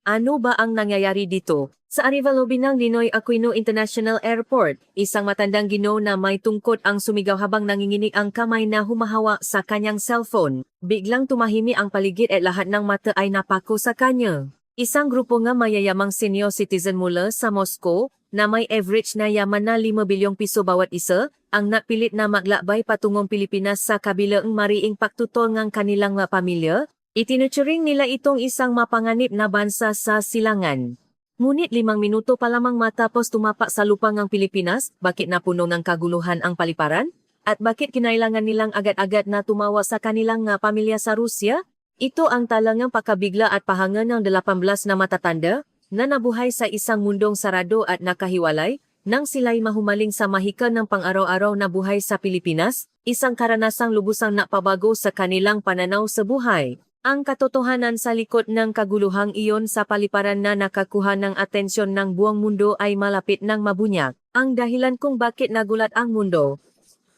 Ano ba ang nangyayari dito? Sa Arivalobi ng Ninoy Aquino International Airport, isang matandang Ginoo na may tungkod ang sumigaw habang nanginginig ang kamay na humahawa sa kanyang cellphone. Biglang tumahimi ang paligid at lahat ng mata ay napako sa kanya. Isang grupo nga mayayamang senior citizen mula sa Moscow na may average na yaman na 5 bilyong piso bawat isa, ang napilit na maglakbay patungong Pilipinas sa kabilang mariing pagtutol ng kanilang mga pamilya. Itinuturing nila itong isang mapanganib na bansa sa silangan. Ngunit 5 minuto pa lamang matapos tumapak sa lupa ng Pilipinas, bakit napuno ng kaguluhan ang paliparan? At bakit kinailangan nilang agad-agad na tumawa sa kanilang pamilya sa Rusya? Ito ang talangang pakabigla at pahanga ng 18 na matatanda na nabuhay sa isang mundong sarado at nakahiwalay nang sila'y mahumaling sa mahika ng pang-araw-araw na buhay sa Pilipinas, isang karanasang lubusang napabago sa kanilang pananaw sa buhay. Ang katotohanan sa likod ng kaguluhang iyon sa paliparan na nakakuha ng atensyon ng buong mundo ay malapit ng mabunyag. Ang dahilan kung bakit nagulat ang mundo.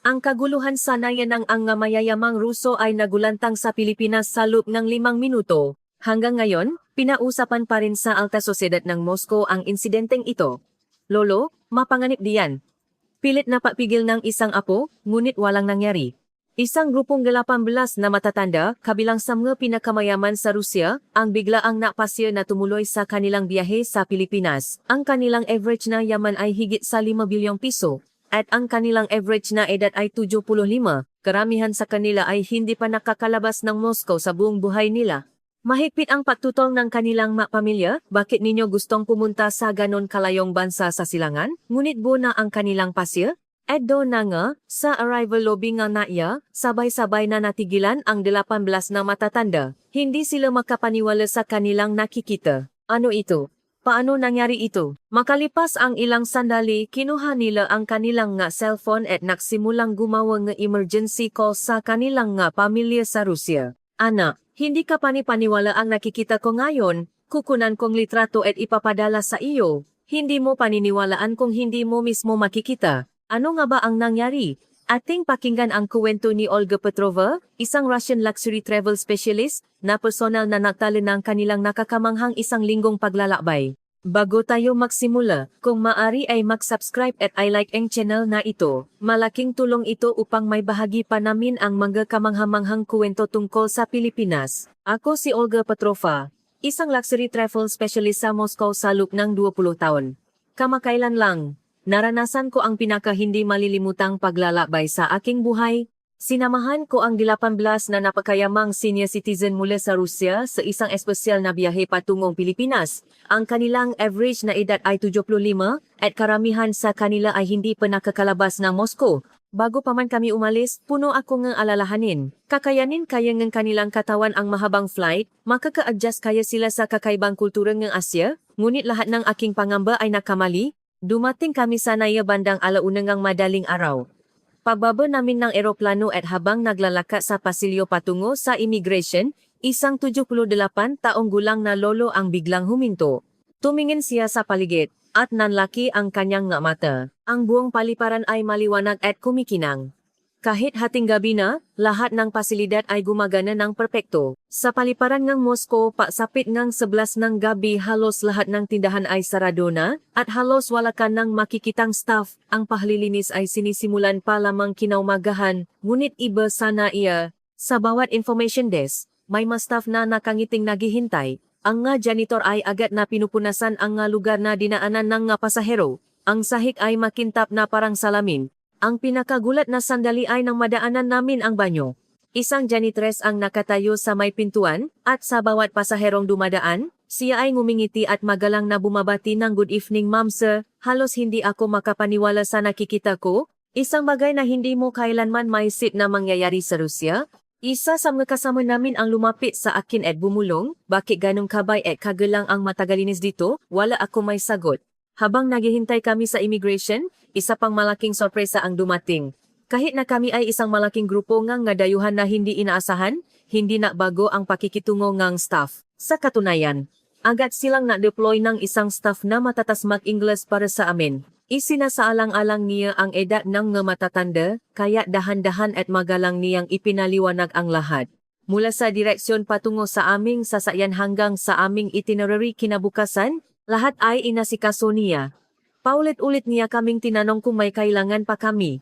Ang kaguluhan sa nayanang ang mayayamang Ruso ay nagulantang sa Pilipinas sa loob ng 5 minuto. Hanggang ngayon, pinausapan pa rin sa alta sosyedad ng Moscow ang insidenteng ito. Lolo, mapanganib diyan. Pilit na papigil ng isang apo, ngunit walang nangyari. Isang grupong 18 na matatanda, kabilang sa mga pinakamayaman sa Rusya, ang biglaang napasya na tumuloy sa kanilang biyahe sa Pilipinas. Ang kanilang average na yaman ay higit sa 5 bilyong piso, at ang kanilang average na edad ay 75. Karamihan sa kanila ay hindi pa nakakalabas ng Moscow sa buong buhay nila. Mahigpit ang pagtutol ng kanilang pamilya, bakit ninyo gustong pumunta sa ganon kalayong bansa sa silangan? Ngunit buo na ang kanilang pasya? Edo na nga, sa arrival lobby nga naiya, sabay-sabay na natigilan ang 18 na matatanda. Hindi sila makapaniwala sa kanilang nakikita. Ano ito? Paano nangyari ito? Makalipas ang ilang sandali, kinuha nila ang kanilang cellphone at nagsimulang gumawa ng emergency call sa kanilang pamilya sa Rusya. Anak, hindi ka panipaniwala ang nakikita ko ngayon, kukunan kong litrato at ipapadala sa iyo. Hindi mo paniniwalaan kung hindi mo mismo makikita. Ano nga ba ang nangyari? Ating pakinggan ang kwento ni Olga Petrova, isang Russian luxury travel specialist na personal na nagtala ng kanilang nakakamanghang 1 linggong paglalakbay. Bago tayo magsimula, kung maari ay mag-subscribe at i-like ang channel na ito. Malaking tulong ito upang may bahagi pa namin ang mga kamanghamanghang kwento tungkol sa Pilipinas. Ako si Olga Petrova, isang luxury travel specialist sa Moscow sa loob ng 20 taon. Kamakailan lang, naranasan ko ang pinaka hindi malilimutang paglalakbay sa aking buhay. Sinamahan ko ang 18 na napakayamang senior citizen mula sa Rusya sa isang espesyal na biyahe patungong Pilipinas. Ang kanilang average na edad ay 75 at karamihan sa kanila ay hindi pa nakakalabas ng Moscow. Bago pa man kami umalis, puno ako ng alalahanin. Kakayanin kaya ng kanilang katawan ang mahabang flight, makaka-adjust kaya sila sa kakaibang kultura ng Asya, ngunit lahat ng aking pangamba ay nakamali. Dumating kami sa Naya bandang 1:00 ng madaling araw. Pagbaba namin ng eroplano at habang naglalaka sa pasilyo patungo sa immigration, isang 78 taong gulang na lolo ang biglang huminto. Tumingin siya sa paligid, at nanlaki ang kanyang mata. Ang buong paliparan ay maliwanag at kumikinang. Kahit hating gabi na, lahat ng pasilidad ay gumagana ng perpekto. Sa paliparan ng Moscow, pasapit ng 11 ng gabi halos lahat ng tindahan ay sarado na, at halos wala ka nang makikitang staff. Ang paglilinis ay sinisimulan pa lamang kinaumagahan, ngunit iba sana iya. Sa bawat information desk, may mga staff na nakangiting naghihintay. Ang janitor ay agad na pinupunasan ang lugar na dinaanan ng pasahero. Ang sahig ay makintap na parang salamin. Ang pinakagulat na sandali ay nang madaanan namin ang banyo. Isang janitress ang nakatayo sa may pintuan, at sa bawat pasaherong dumadaan, siya ay ngumingiti at magalang na bumabati ng "Good evening, ma'am sir." Halos hindi ako makapaniwala sa nakikita ko. Isang bagay na hindi mo kailanman maisip na mangyayari sa Rusya. Isa sa mga kasama namin ang lumapit sa akin at bumulong, "Bakit ganong kabay at kagalang ang matagalinis dito?" Wala ako may sagot. Habang naghihintay kami sa immigration, isa pang malaking sorpresa ang dumating. Kahit na kami ay isang malaking grupo ngang dayuhan na hindi inaasahan, hindi na bago ang pakikitungo ngang staff. Sa katunayan, agad silang na-deploy ng isang staff na matatas mag-Ingles para sa amin. Isinasaalang-alang niya ang edad ng mga matatanda, kaya dahan-dahan at magalang niyang ipinaliwanag ang lahat. Mula sa direksyon patungo sa aming sasakyan hanggang sa aming itinerary kinabukasan, lahat ay inasikaso niya. Paulit-ulit niya kaming tinanong kung may kailangan pa kami.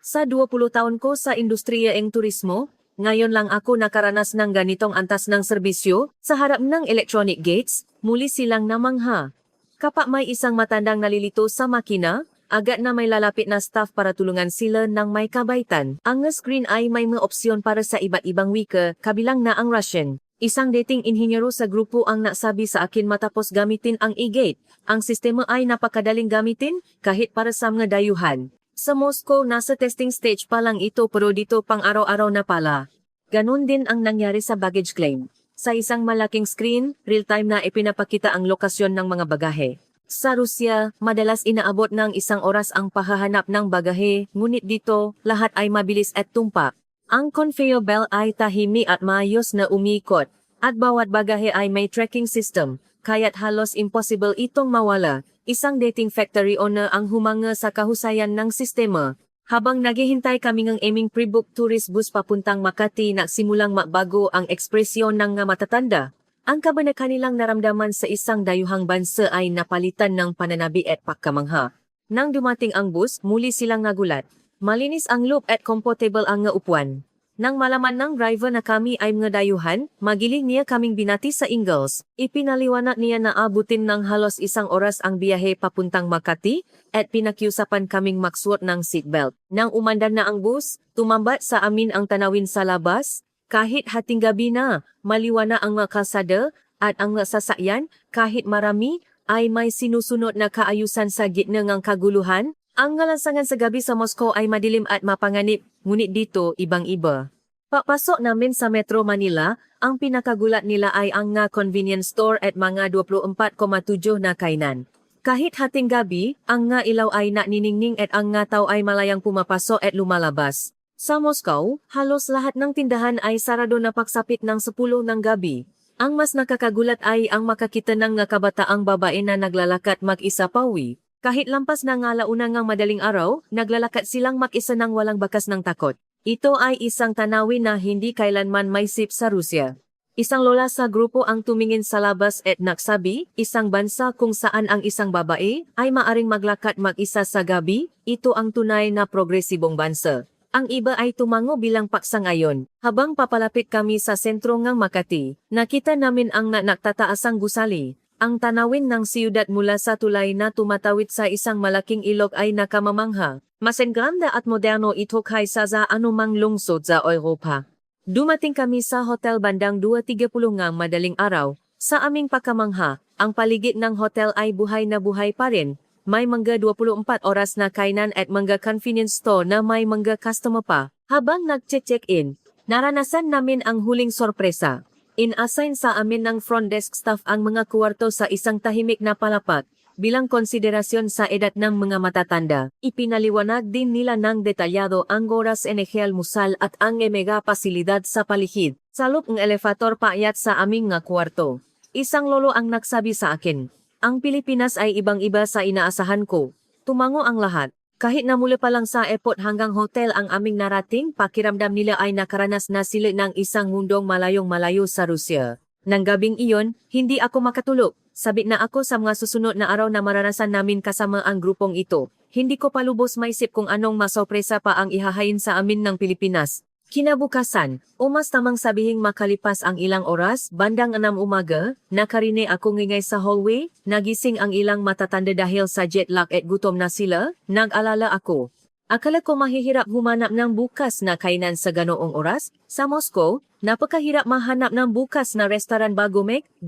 Sa 20 taon ko sa industriya ng turismo, ngayon lang ako nakaranas ng ganitong antas ng serbisyo sa harap ng electronic gates, muli silang namangha. Kapag may isang matandang nalilito sa makina, agad na may lalapit na staff para tulungan sila ng may kabaitan. Ang screen ay may mga opsyon para sa iba't ibang wika, kabilang na ang Russian. Isang dating inhinyero sa grupo ang nasabi sa akin matapos gamitin ang e-gate. Ang sistema ay napakadaling gamitin kahit para sa mga dayuhan. Sa Moscow, nasa testing stage pa lang ito pero dito pang araw-araw na pala. Ganon din ang nangyari sa baggage claim. Sa isang malaking screen, real-time na ipinapakita ang lokasyon ng mga bagahe. Sa Rusya, madalas inaabot ng 1 oras ang pahahanap ng bagahe, ngunit dito, lahat ay mabilis at tumpak. Ang conveyor belt ay tahimik at maayos na umikot, at bawat bagahe ay may tracking system, kaya't halos impossible itong mawala. Isang dating factory owner ang humanga sa kahusayan ng sistema. Habang naghihintay kami ng aming pre-book tourist bus papuntang Makati, nagsimulang mabago ang ekspresyon ng mga matatanda. Ang kaba na kanilang naramdaman sa isang dayuhang bansa ay napalitan ng pananabi at pagkamangha. Nang dumating ang bus, muli silang nagulat. Malinis ang loop at comfortable ang nga upuan. Nang malaman ng driver na kami ay mga dayuhan, magiling niya kaming binati sa Ingalls. Ipinaliwanag niya na abutin ng halos 1 oras ang biyahe papuntang Makati at pinakiusapan kaming magsuot ng seatbelt. Nang umandar na ang bus, tumambat sa amin ang tanawin sa labas. Kahit hating gabi na, maliwanag ang mga kalsada at ang mga sasakyan, kahit marami, ay may sinusunod na kaayusan sa gitna ng kaguluhan. Ang ngalansangan sa gabi sa Moscow ay madilim at mapanganib, ngunit dito ibang-iba. Papasok namin sa Metro Manila, ang pinakagulat nila ay ang nga convenience store at mga 24,7 na kainan. Kahit hating gabi, ang nga ilaw ay naniningning at ang nga tao ay malayang pumapasok at lumalabas. Sa Moscow, halos lahat ng tindahan ay sarado na pagsapit ng 10 ng gabi. Ang mas nakakagulat ay ang makakita ng nga kabataang babae na naglalakad mag-isa pauwi. Kahit lampas na nga launa ngang madaling araw, naglalakad silang mag-isa nang walang bakas ng takot. Ito ay isang tanawin na hindi kailanman maisip sa Rusya. Isang lola sa grupo ang tumingin sa labas at nagsabi, isang bansa kung saan ang isang babae ay maaring maglakad mag-isa sa gabi, ito ang tunay na progresibong bansa. Ang iba ay tumango bilang paksa ngayon. Habang papalapit kami sa sentro ng Makati, nakita namin ang nagtataasang gusali. Ang tanawin ng siyudad mula sa tulay na tumatawid sa isang malaking ilog ay nakamamangha. Mas engranda at moderno ito kaysa sa anumang lungsod sa Europa. Dumating kami sa hotel bandang 2:30 ng madaling araw. Sa aming pagkamangha, ang paligid ng hotel ay buhay na buhay pa rin. May mga 24 oras na kainan at mga convenience store na may mga customer pa. Habang nag-check-in, naranasan namin ang huling sorpresa. In-assign sa amin ng front desk staff ang mga kwarto sa isang tahimik na palapak, bilang konsiderasyon sa edad ng mga matatanda. Ipinaliwanag din nila ng detalyado ang oras enerhial musal at ang mega pasilidad sa palihid. Sa loob ng elevator paakyat sa aming nga kwarto. Isang lolo ang nagsabi sa akin, ang Pilipinas ay ibang-iba sa inaasahan ko. Tumango ang lahat. Kahit na mula pa lang sa airport hanggang hotel ang aming narating, pakiramdam nila ay nakaranas na sila ng isang mundong malayong-malayo sa Rusya. Nang gabing iyon, hindi ako makatulog. Sabik na ako sa mga susunod na araw na maranasan namin kasama ang grupong ito. Hindi ko palubos maisip kung anong masorpresa pa ang ihahain sa amin ng Pilipinas. Kinabukasan, o mas tamang sabihing makalipas ang ilang oras, bandang 6 umaga, nakarine ako ngingay sa hallway, nagising ang ilang matatanda dahil sa jet lag at gutom na sila, nag-alala ako. Akala ko mahihirap humanap ng bukas na kainan sa ganoong oras. Sa Moscow, napakahirap mahanap ng bukas na restaurant bago 8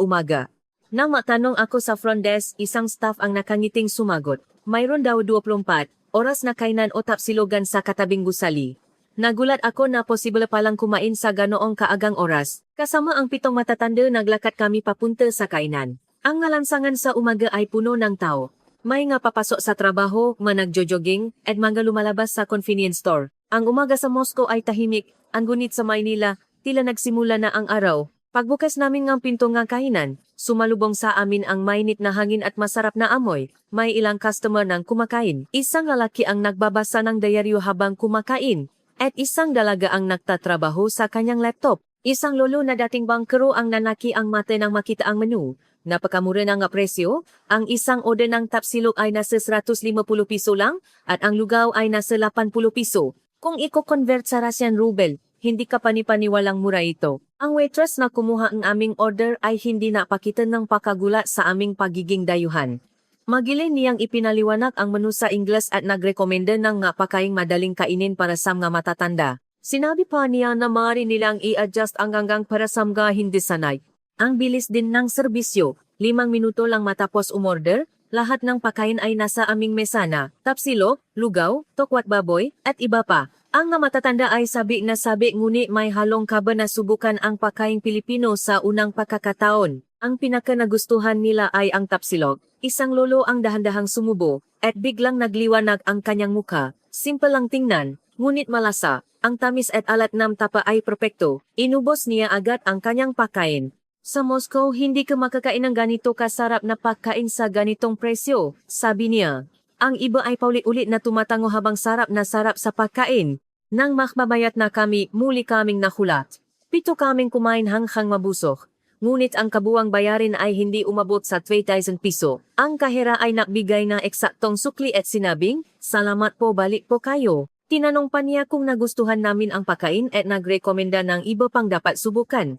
umaga. Nang matanong ako sa front desk, isang staff ang nakangiting sumagot. Mayroon daw 24 oras na kainan o tapsilogan sa katabing gusali. Nagulat ako na posible palang kumain sa ganoong kaagang oras. Kasama ang 7 matatanda naglakad kami papunta sa kainan. Ang ngalansangan sa umaga ay puno ng tao. May nga papasok sa trabaho, mga nagjo-jogging, at mga lumalabas sa convenience store. Ang umaga sa Moscow ay tahimik, ang gunit sa Maynila, tila nagsimula na ang araw. Pagbukas namin ng pinto ng kainan, sumalubong sa amin ang mainit na hangin at masarap na amoy. May ilang customer nang kumakain. Isang lalaki ang nagbabasa ng diaryo habang kumakain. At isang dalaga ang nagtatrabaho sa kanyang laptop. Isang lolo na dating bangkero ang nanaki ang mata nang makita ang menu. Napakamura na nga presyo, ang isang order ng tapsilog ay nasa 150 piso lang at ang lugaw ay nasa 80 piso. Kung i-convert sa Russian ruble, hindi ka panipaniwalang mura ito. Ang waitress na kumuha ang aming order ay hindi napakita ng pakagulat sa aming pagiging dayuhan. Magilin niyang ipinaliwanag ang menu sa Ingles at nagrekomenda ng nga pakaing madaling kainin para sa mga matatanda. Sinabi pa niya na maaari nilang i-adjust ang hanggang para sa mga hindi sanay. Ang bilis din ng serbisyo, 5 minuto lang matapos umorder, lahat ng pagkain ay nasa aming mesa na, tapsilog, lugaw, tokwat baboy, at iba pa. Ang nga matatanda ay sabi ngunit may halong kaba na subukan ang pagkaing Pilipino sa unang pagkakataon. Ang pinakanagustuhan nila ay ang tapsilog. Isang lolo ang dahan-dahang sumubo, at biglang nagliwanag ang kanyang mukha. Simple lang tingnan, ngunit malasa. Ang tamis at alat ng tapa ay perpekto. Inubos niya agad ang kanyang pagkain. Sa Moscow, hindi ka makakain ng ganito kasarap na pagkain sa ganitong presyo, sabi niya. Ang iba ay paulit-ulit na tumatango habang sarap sa pagkain. Nang makmabayat na kami, muli kaming nahulat. 7 kaming kumain hanggang mabusok. Ngunit ang kabuwang bayarin ay hindi umabot sa 2,000 piso. Ang kahera ay nagbigay ng eksaktong sukli at sinabing, "Salamat po, balik po kayo." Tinanong pa niya kung nagustuhan namin ang pagkain at nagrekomenda ng iba pang dapat subukan.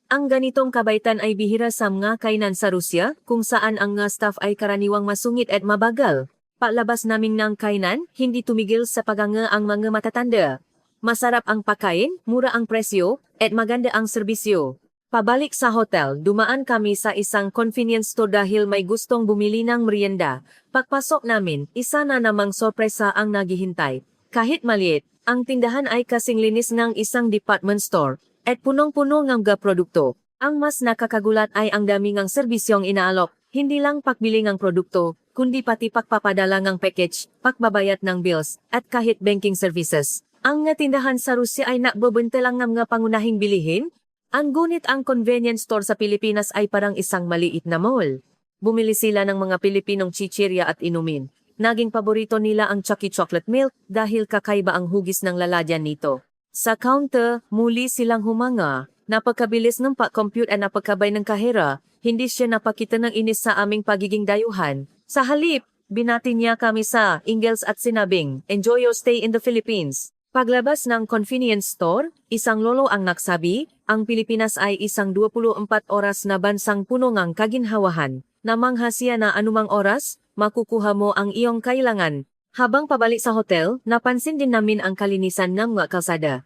Ang ganitong kabaitan ay bihira sa mga kainan sa Rusya, kung saan ang nga staff ay karaniwang masungit at mabagal. Paglabas namin ng kainan, hindi tumigil sa paganga ang mga matatanda. Masarap ang pagkain, mura ang presyo, at maganda ang serbisyo. Pabalik sa hotel, dumaan kami sa isang convenience store dahil may gustong bumili ng merienda. Pagpasok namin, isa na namang sorpresa ang naghihintay. Kahit maliit, ang tindahan ay kasing linis ng isang department store. At punong-puno ng mga produkto. Ang mas nakakagulat ay ang dami ng serbisyong inaalok, hindi lang pakbili ng produkto, kundi pati pagpapadala ng package, pagbabayad ng bills, at kahit banking services. Ang nga tindahan sa Rusya ay nakbebenta lang ng mga pangunahing bilihin. Ang gunit ang convenience store sa Pilipinas ay parang isang maliit na mall. Bumili sila ng mga Pilipinong chichirya at inumin. Naging paborito nila ang Chucky Chocolate Milk dahil kakaiba ang hugis ng lalagyan nito. Sa counter, muli silang humanga. Napakabilis ng pag-compute at napakabay ng kahera. Hindi siya napakita ng inis sa aming pagiging dayuhan. Sa halip, binati niya kami sa Ingles at sinabing, "Enjoy your stay in the Philippines." Paglabas ng convenience store, isang lolo ang nagsabi, ang Pilipinas ay isang 24 oras na bansang puno ng kaginhawahan. Namangha siya na anumang oras, makukuha mo ang iyong kailangan. Habang pabalik sa hotel, napansin din namin ang kalinisan ng mga kalsada.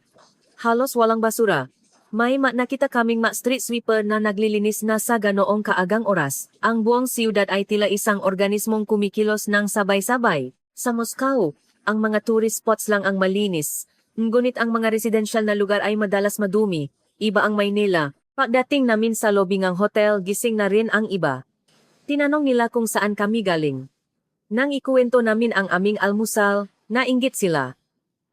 Halos walang basura. May nakita kaming street sweeper na naglilinis na sa ganoong kaagang oras. Ang buong siyudad ay tila isang organismong kumikilos ng sabay-sabay. Sa Moscow, ang mga tourist spots lang ang malinis. Ngunit ang mga residential na lugar ay madalas madumi. Iba ang Maynila. Pagdating namin sa lobby ng hotel, gising na rin ang iba. Tinanong nila kung saan kami galing. Nang ikuwento namin ang aming almusal, nainggit sila.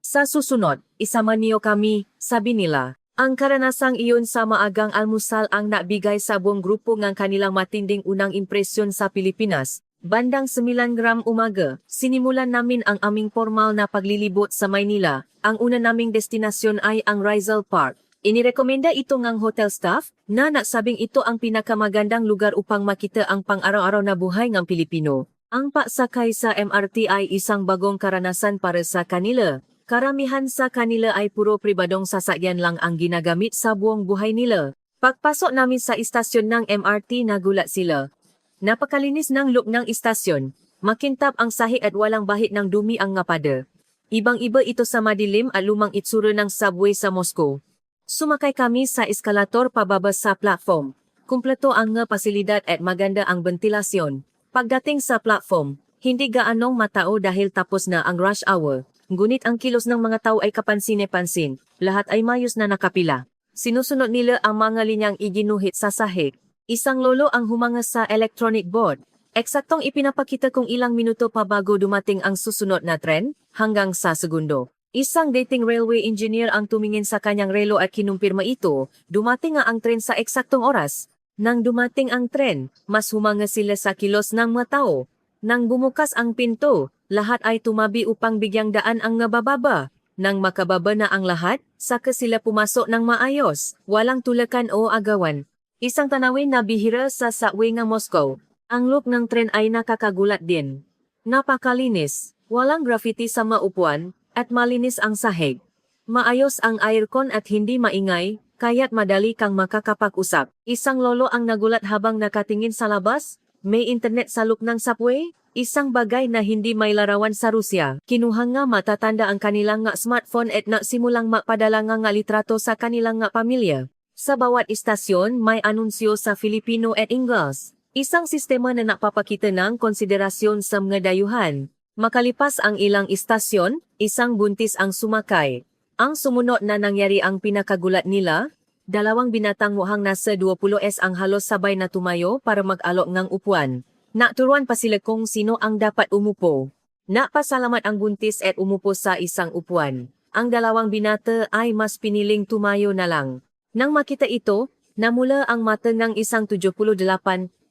Sa susunod, isama niyo kami, sabi nila. Ang karanasang iyon sa maagang almusal ang nabigay sa buong grupo ng kanilang matinding unang impresyon sa Pilipinas. Bandang 9 umaga, sinimulan namin ang aming formal na paglilibot sa Maynila. Ang una naming destinasyon ay ang Rizal Park. Inirekomenda ito ng hotel staff na nagsabing ito ang pinakamagandang lugar upang makita ang pang-araw-araw na buhay ng Pilipino. Ang pagsakay sa MRT ay isang bagong karanasan para sa kanila. Karamihan sa kanila ay puro pribadong sasakyan lang ang ginagamit sa buong buhay nila. Pagpasok namin sa istasyon ng MRT, nagulat sila. Napakalinis ng look ng istasyon. Makintab ang sahig at walang bahid ng dumi ang ngapada. Ibang-iba ito sa madilim at lumang itsura ng subway sa Moscow. Sumakay kami sa eskalator pababa sa platform. Kumpleto ang nga pasilidad at maganda ang ventilasyon. Pagdating sa platform, hindi gaanong matao dahil tapos na ang rush hour. Ngunit ang kilos ng mga tao ay kapansin-pansin. Lahat ay mayos na nakapila. Sinusunod nila ang mga linyang iginuhit sa sahig. Isang lolo ang humanga sa electronic board. Eksaktong ipinapakita kung ilang minuto pa bago dumating ang susunod na tren, hanggang sa segundo. Isang dating railway engineer ang tumingin sa kanyang relo at kinumpirma ito, dumating nga ang tren sa eksaktong oras. Nang dumating ang tren, mas humanga sila sa kilos ng mga tao. Nang bumukas ang pinto, lahat ay tumabi upang bigyang daan ang nabababa. Nang makababa na ang lahat, saka sila pumasok ng maayos, walang tulakan o agawan. Isang tanawin na bihira sa subway ng Moscow. Ang look ng tren ay nakakagulat din. Napakalinis, walang graffiti sa maupuan, at malinis ang sahig. Maayos ang aircon at hindi maingay, kaya't madali kang makakapag-usap. Isang lolo ang nagulat habang nakatingin sa labas. May internet sa loop ng subway? Isang bagay na hindi may larawan sa Rusya. Kinuha nga matatanda ang kanilang nga smartphone at nagsimulang mapadala nga litrato sa kanilang nga pamilya. Sa bawat istasyon, may anunsyo sa Filipino at Ingles. Isang sistema na napapakita ng konsiderasyon sa mga dayuhan. Makalipas ang ilang istasyon, isang buntis ang sumakay. Ang sumunod na nangyari ang pinakagulat nila. Dalawang binatang mukhang nasa 20s ang halos sabay na tumayo para mag-alok ng upuan. Naturuan pa sila kung sino ang dapat umupo. Napasalamat ang buntis at umupo sa isang upuan. Ang dalawang binata ay mas piniling tumayo na lang. Nang makita ito, namula ang mata ng isang 78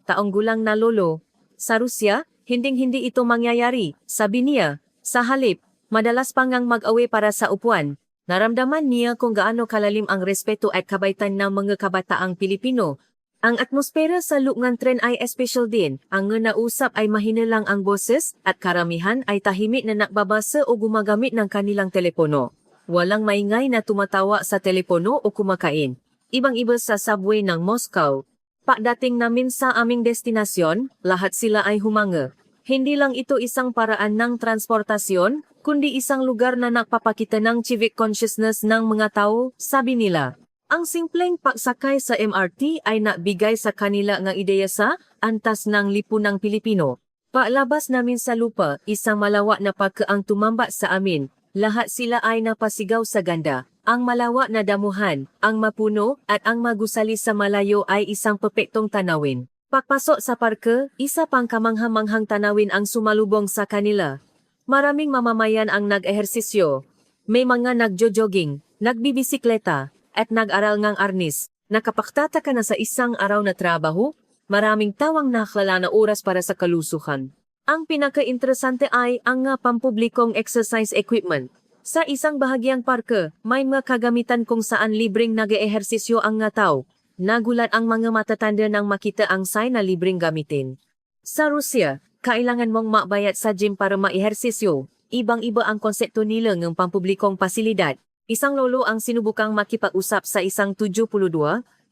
taong gulang na lolo. Sa Rusya, hinding-hindi ito mangyayari, sabi niya. Sa halip, madalas pang ngang mag-awe para sa upuan. Naramdaman niya kung gaano kalalim ang respeto at kabaitan ng mga kabataang Pilipino. Ang atmosfera sa loop ng tren ay espesyal din. Ang nausap ay mahina lang ang boses at karamihan ay tahimik na nagbabasa o gumagamit ng kanilang telepono. Walang maingay na tumatawa sa telepono o kumakain. Ibang-iba sa subway ng Moscow. Pagdating namin sa aming destinasyon, lahat sila ay humanga. Hindi lang ito isang paraan ng transportasyon, kundi isang lugar na nagpapakita ng civic consciousness ng mga tao, sabi nila. Ang simpleng pagsakay sa MRT ay nabigay sa kanila ng ideya sa antas ng lipunang Pilipino. Paglabas namin sa lupa, isang malawak na parke ang tumambak sa amin. Lahat sila ay napasigaw sa ganda. Ang malawak na damuhan, ang mapuno, at ang magusali sa malayo ay isang pepektong tanawin. Pagpasok sa parke, isa pang kamangha-manghang tanawin ang sumalubong sa kanila. Maraming mamamayan ang nag-ehersisyo. May mga nagjo-jogging, nagbibisikleta, at nag-aral ngang arnis. Nakapagtataka na sa isang araw na trabaho, maraming tawang nakaklala na oras para sa kalusuhan. Ang pinaka-interesante ay ang pampublikong exercise equipment. Sa isang bahagyang parke, may mga kagamitan kung saan libreng nag-ehersisyo ang nga tao. Nagulat ang mga matatanda nang makita ang sign na libreng gamitin. Sa Rusya, kailangan mong mabayad sa gym para maehersisyo. Ibang-iba ang konsepto nila ng pampublikong pasilidad. Isang lolo ang sinubukang makipag-usap sa isang 72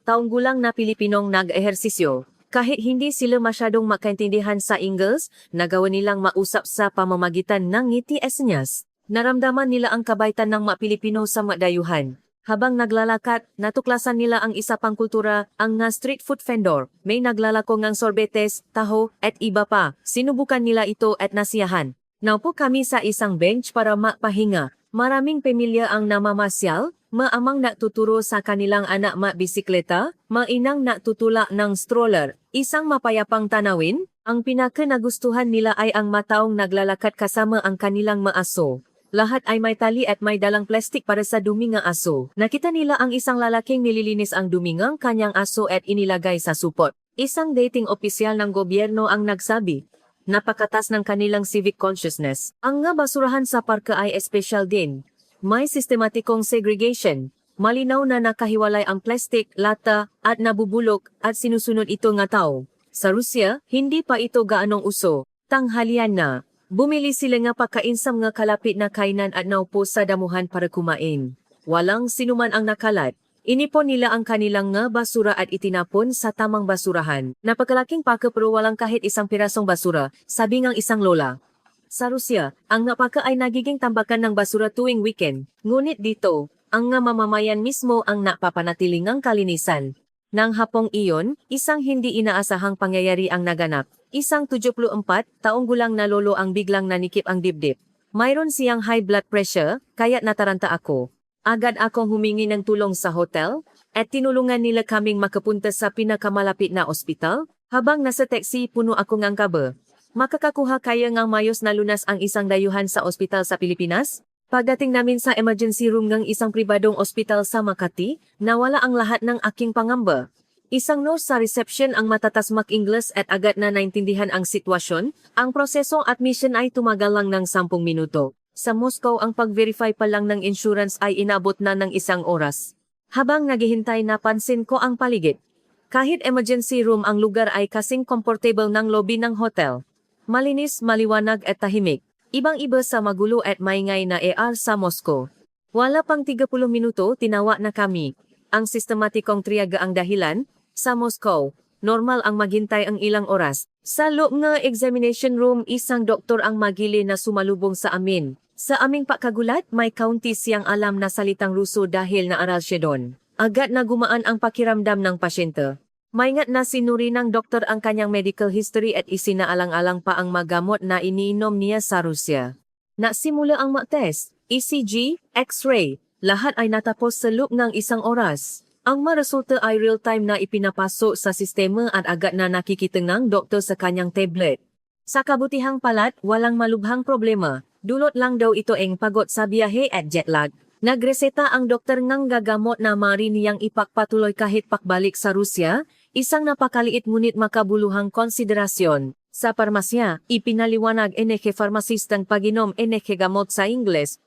taong gulang na Pilipinong nag-ehersisyo. Kahit hindi sila masyadong makaintindihan sa Ingles, nagawa nilang mausap sa pamamagitan ng ngiti's niya. Naramdaman nila ang kabaitan ng mga Pilipino sa madayuhan. Habang naglalakad, natuklasan nila ang isa pang kultura, ang street food vendor. May naglalako ng sorbetes, taho, at iba pa. Sinubukan nila ito at nasiyahan. Naupo kami sa isang bench para mapahinga. Maraming pamilya ang namamasyal, maamang natuturo sa kanilang anak bisikleta, mainang natutula ng stroller. Isang mapayapang tanawin, ang pinaka-nagustuhan nila ay ang mataong naglalakad kasama ang kanilang maaso. Lahat ay may tali at may dalang plastik para sa duming nga aso. Nakita nila ang isang lalaking nililinis ang dumingang kanyang aso at inilagay sa supot. Isang dating opisyal ng gobyerno ang nagsabi. Napakatas ng kanilang civic consciousness. Ang nga basurahan sa parke ay espesyal din. May sistematikong segregation. Malinaw na nakahiwalay ang plastik, lata, at nabubulok at sinusunod ito nga tao. Sa Rusya, hindi pa ito gaanong uso. Tanghalian na. Bumili sila nga pagkain sa mga kalapit na kainan at naupo sa damuhan para kumain. Walang sinuman ang nakalat. Inipon nila ang kanilang nga basura at itinapon sa tamang basurahan. Napakalaking paka pero walang kahit isang pirasong basura, sabi ng isang lola. Sa Rusya, ang napaka ay nagiging tambakan ng basura tuwing weekend. Ngunit dito, ang nga mamamayan mismo ang napapanatiling ang kalinisan. Nang hapong iyon, isang hindi inaasahang pangyayari ang naganap. Isang 74 taong gulang na lolo ang biglang nanikip ang dibdib. Mayroon siyang high blood pressure, kaya't nataranta ako. Agad akong humingi ng tulong sa hotel, at tinulungan nila kaming makapunta sa pinakamalapit na ospital. Habang nasa taxi, puno ako ngang kaba. Makakakuha kaya ngang mayos na lunas ang isang dayuhan sa ospital sa Pilipinas? Pagdating namin sa emergency room ng isang pribadong ospital sa Makati, nawala ang lahat ng aking pangamba. Isang nurse sa reception ang matatasmak Ingles at agad na naintindihan ang sitwasyon. Ang prosesong admission ay tumagal lang ng 10 minuto. Sa Moscow ang pag-verify pa lang ng insurance ay inabot na ng 1 oras. Habang naghihintay napansin ko ang paligid. Kahit emergency room ang lugar ay kasing comfortable ng lobby ng hotel. Malinis, maliwanag at tahimik. Ibang-iba sa magulo at maingay na AR sa Moscow. Wala pang 30 minuto, tinawa na kami. Ang sistematikong triyaga ang dahilan. Sa Moscow, normal ang maghintay ang ilang oras. Sa loob ng examination room, isang doktor ang magili na sumalubong sa amin. Sa aming pagkagulat, may kaunti siyang alam na salitang Ruso dahil naaral siya doon. Agad na gumaan ang pakiramdam ng pasyente. Maingat na sinuri ng doktor ang kanyang medical history at isinaalang-alang pa ang magamot na iniinom niya sa Rusya. Nasimula ang test, ECG, X-ray, lahat ay natapos sa loob ng 1 oras. Ang resulta ay real-time na ipinapasok sa sistema at agad na nakikita ng doktor sa kanyang tablet. Sa kabutihang palad, walang malubhang problema. Dulot lang daw ito ang pagod sa biyahe at jetlag. Nagreseta ang doktor ng gagamot na maaari niyang ipagpatuloy kahit pakbalik sa Rusya, isang napakaliit ngunit makabuluhang konsiderasyon. Sa parmasya, ipinaliwanag NK pharmacist ang pag-inom NK gamot sa Ingles.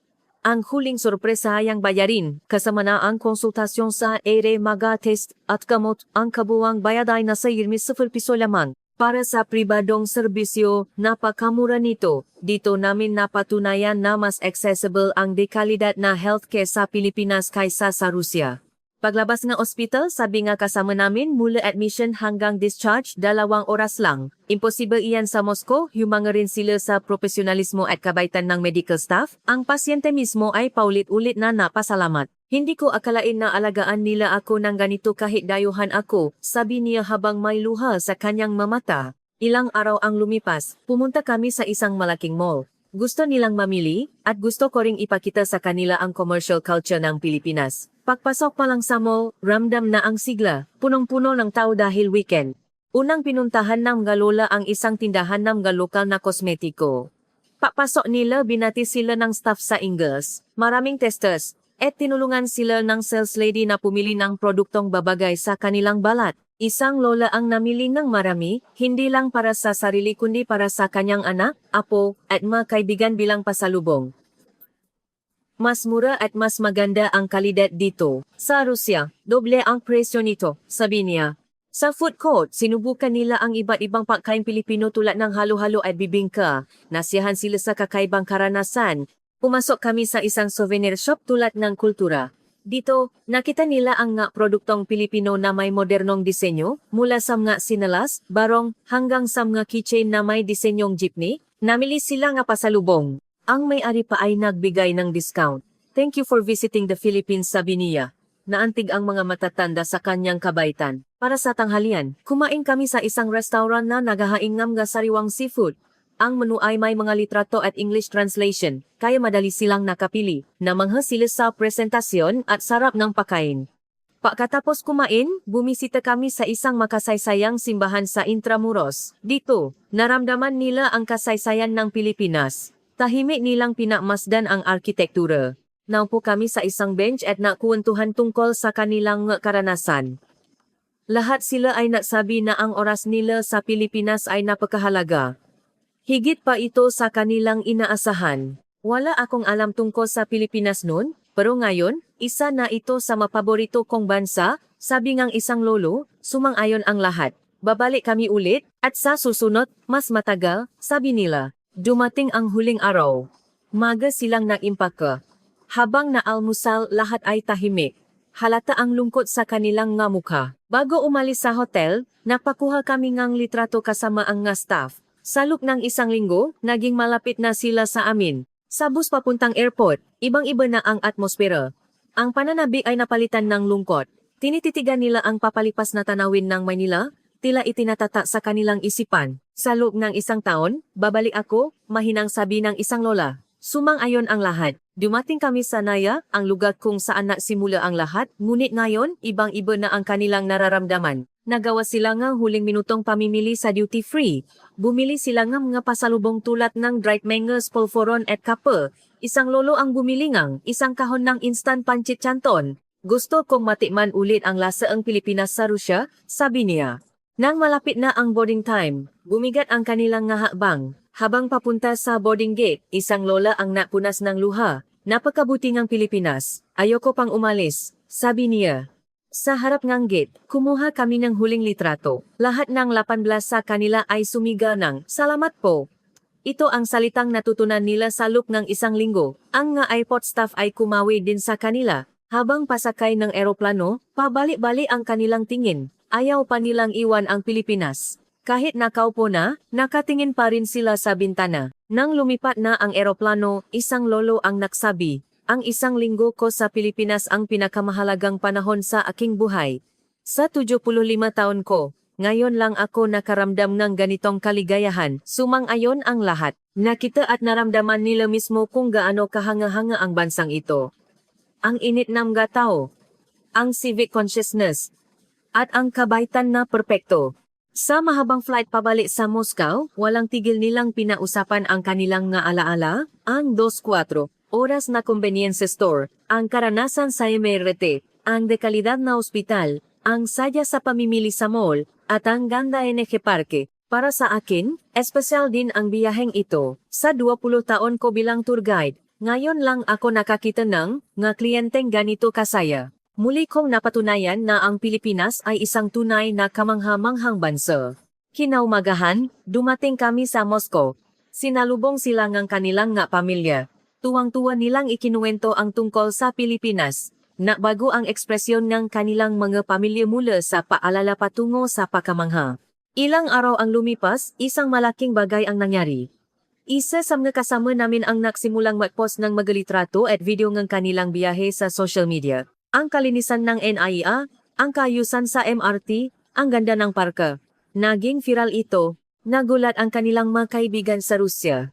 Ang huling sorpresa ay ang bayarin, kasama na ang konsultasyon sa ere maga test at gamot, ang kabuwang bayad ay nasa 0 piso lamang. Para sa pribadong serbisyo, napakamura nito. Dito namin napatunayan na mas accessible ang dekalidad na healthcare sa Pilipinas kaysa sa Rusya. Paglabas ng ospital, sabi nga kasama namin mula admission hanggang discharge 2 oras lang. Imposible iyan sa Moscow, humanga rin sila sa profesionalismo at kabaitan ng medical staff. Ang pasyente mismo ay paulit-ulit na napasalamat. Hindi ko akalain na alagaan nila ako ng ganito kahit dayuhan ako, sabi niya habang may luha sa kanyang mamata. Ilang araw ang lumipas, pumunta kami sa isang malaking mall. Gusto nilang mamili, at gusto ko ring ipakita sa kanila ang commercial culture ng Pilipinas. Pagpasok pa lang sa mall, ramdam na ang sigla, punong-puno ng tao dahil weekend. Unang pinuntahan ng galola ang isang tindahan ng lokal na kosmetiko. Papasok nila, binati sila ng staff sa Ingles, maraming testers, at tinulungan sila ng sales lady na pumili ng produktong babagay sa kanilang balat. Isang lola ang namili ng marami, hindi lang para sa sarili kundi para sa kanyang anak, apo, at mga kaibigan bilang pasalubong. Mas mura at mas maganda ang kalidad dito. Sa Rusya, doble ang presyo nito, sabi niya. Sa food court, sinubukan nila ang iba't ibang pagkain Pilipino tulad ng halo-halo at bibingka. Nasiyahan sila sa kakaibang karanasan. Pumasok kami sa isang souvenir shop tulad ng kultura. Dito, nakita nila ang mga produktong Pilipino na may modernong disenyo, mula sa mga sinalas, barong, hanggang sa mga keychain na may disenyong jeepney. Namili sila nga pasalubong. Ang may-ari pa ay nagbigay ng discount. Thank you for visiting the Philippines, sabi niya. Naantig ang mga matatanda sa kanyang kabaitan. Para sa tanghalian, kumain kami sa isang restaurant na naghahain ng sariwang seafood. Ang menu ay may mga litrato at English translation, kaya madali silang nakapili. Namangha sila sa presentasyon at sarap ng pagkain. Pagkatapos kumain, bumisita kami sa isang makasaysayang simbahan sa Intramuros. Dito, naramdaman nila ang kasaysayan ng Pilipinas. Tahimik nilang pinamasdan ang arkitektura. Naupo kami sa isang bench at nakuwentuhan tungkol sa kanilang karanasan. Lahat sila ay nagsabi na ang oras nila sa Pilipinas ay napakahalaga. Higit pa ito sa kanilang inaasahan. Wala akong alam tungkol sa Pilipinas noon, pero ngayon, isa na ito sa mapaborito kong bansa, sabi ngang isang lolo, sumang-ayon ang lahat. Babalik kami ulit, at sa susunod, mas matagal, sabi nila. Dumating ang huling araw. Maga silang nag-impaka. Habang naalmusal, lahat ay tahimik. Halata ang lungkot sa kanilang nga mukha. Bago umalis sa hotel, napakuha kami ngang litrato kasama ang nga staff. Sa loob ng 1 linggo, naging malapit na sila sa amin. Sa bus papuntang airport, ibang-iba na ang atmosfera. Ang pananabi ay napalitan ng lungkot. Tinititigan nila ang papalipas na tanawin ng Maynila, tila itinatata sa kanilang isipan. Sa loob ng 1 taon, babalik ako, mahinang sabi ng isang lola. Sumang-ayon ang lahat. Dumating kami sa Naya, ang lugar kung saan nagsimula ang lahat, ngunit ngayon, ibang-iba na ang kanilang nararamdaman. Nagawa sila ng huling minutong pamimili sa duty free. Bumili sila ng mga pasalubong tulad ng dried mangoes, polvoron at kape. Isang lolo ang bumili ng 1 kahon ng instant pancit canton. Gusto kong matikman ulit ang lasa ng Pilipinas sa Rusya, sabi niya. Nang malapit na ang boarding time, bumigat ang kanilang nga hakbang. Habang papunta sa boarding gate, isang lola ang napunas ng luha. Napakabuti ngang Pilipinas, ayoko pang umalis, sabi niya. Sa harap ng gate, kumuha kami ng huling litrato. Lahat ng 18 sa kanila ay sumiga ng, "Salamat po." Ito ang salitang natutunan nila sa loob ng isang linggo. Ang nga airport staff ay kumawi din sa kanila. Habang pasakay ng eroplano, pabalik-balik ang kanilang tingin. Ayaw pa nilang iwan ang Pilipinas. Kahit nakaupo na, nakatingin pa rin sila sa bintana. Nang lumipat na ang eroplano, isang lolo ang nagsabi, "Ang isang linggo ko sa Pilipinas ang pinakamahalagang panahon sa aking buhay. Sa 75 taon ko, ngayon lang ako nakaramdam ng ganitong kaligayahan." Sumang-ayon ang lahat. Nakita at naramdaman nila mismo kung gaano kahanga-hanga ang bansang ito. Ang init ng mga tao, ang civic consciousness, at ang kabaitan na perpekto. Sa mahabang flight pabalik sa Moscow, walang tigil nilang pinausapan ang kanilang nga alaala, ang 24 oras na convenience store, ang karanasan sa MRT, ang dekalidad na ospital, ang saya sa pamimili sa mall, at ang ganda NG Parke. Para sa akin, espesyal din ang biyaheng ito. Sa 20 taon ko bilang tour guide, ngayon lang ako nakakita ng nga kliyenteng ganito kasaya. Muli kong napatunayan na ang Pilipinas ay isang tunay na kamangha-manghang bansa. Kinaumagahan, dumating kami sa Moscow. Sinalubong sila ng kanilang nga pamilya. Tuwang-tuwa nilang ikinuwento ang tungkol sa Pilipinas. Nabago ang ekspresyon ng kanilang mga pamilya mula sa paalala patungo sa pakamangha. Ilang araw ang lumipas, isang malaking bagay ang nangyari. Isa sa mga kasama namin ang nagsimulang mag-post ng magalitrato at video ng kanilang biyahe sa social media. Ang kalinisan ng NAIA, ang kaayusan sa MRT, ang ganda ng parka. Naging viral ito, nagulat ang kanilang mga kaibigan sa Rusya.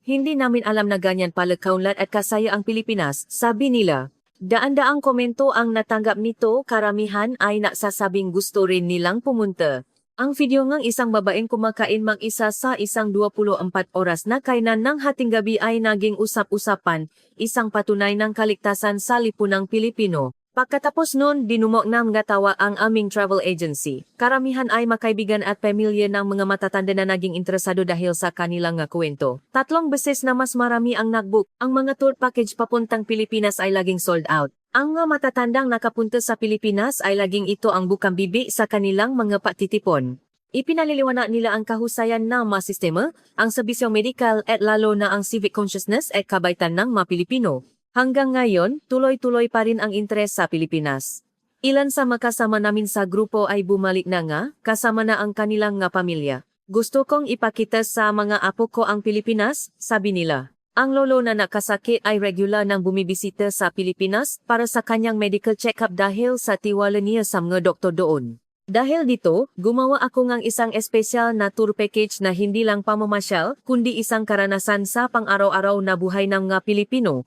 Hindi namin alam na ganyan pala kaunlad at kasaya ang Pilipinas, sabi nila. Daan-daang komento ang natanggap nito, karamihan ay nagsasabing gusto rin nilang pumunta. Ang video ng isang babaeng kumakain mag-isa sa isang 24 oras na kainan ng hating gabi ay naging usap-usapan, isang patunay ng kaligtasan sa lipunang Pilipino. Pagkatapos noon, dinumok na mga tawa ang aming travel agency. Karamihan ay makaibigan at pamilya ng mga matatanda na naging interesado dahil sa kanilang nga kwento. 3 beses na mas marami ang nagbook. Ang mga tour package papuntang Pilipinas ay laging sold out. Ang mga matatandang nakapunta sa Pilipinas ay laging ito ang bukang bibi sa kanilang mga patitipon. Ipinaliliwanag nila ang kahusayan ng mga sistema, ang serbisyong medikal at lalo na ang civic consciousness at kabaitan ng mga Pilipino. Hanggang ngayon, tuloy-tuloy pa rin ang interes sa Pilipinas. Ilan sa makasama namin sa grupo ay bumalik na nga, kasama na ang kanilang nga pamilya. Gusto kong ipakita sa mga apo ko ang Pilipinas, sabi nila. Ang lolo na nakasakit ay regular nang bumibisita sa Pilipinas para sa kanyang medical check-up dahil sa tiwala niya sa mga doktor doon. Dahil dito, gumawa ako ng isang espesyal na tour package na hindi lang pamamasyal, kundi isang karanasan sa pang-araw-araw na buhay ng mga Pilipino.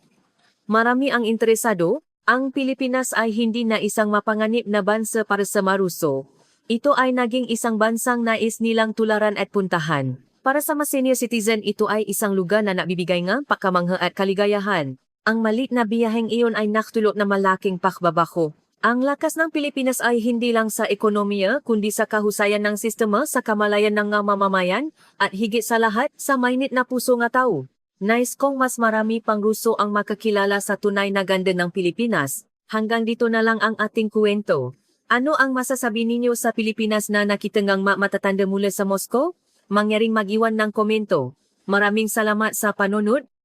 Marami ang interesado, ang Pilipinas ay hindi na isang mapanganib na bansa para sa Maruso. Ito ay naging isang bansang nais nilang tularan at puntahan. Para sa mga senior citizen, ito ay isang lugar na nabibigay ng pakamangha at kaligayahan. Ang malit na biyaheng iyon ay naktulot na malaking pakbabaho. Ang lakas ng Pilipinas ay hindi lang sa ekonomiya, kundi sa kahusayan ng sistema sa kamalayan ng mga mamamayan, at higit sa lahat, sa mainit na puso nga tao. Nais kong mas marami pang Ruso ang makakilala sa tunay na ganda ng Pilipinas. Hanggang dito na lang ang ating kwento. Ano ang masasabi ninyo sa Pilipinas na nakita ngang matatanda mula sa Moscow? Mangyaring mag-iwan ng komento. Maraming salamat sa panonood.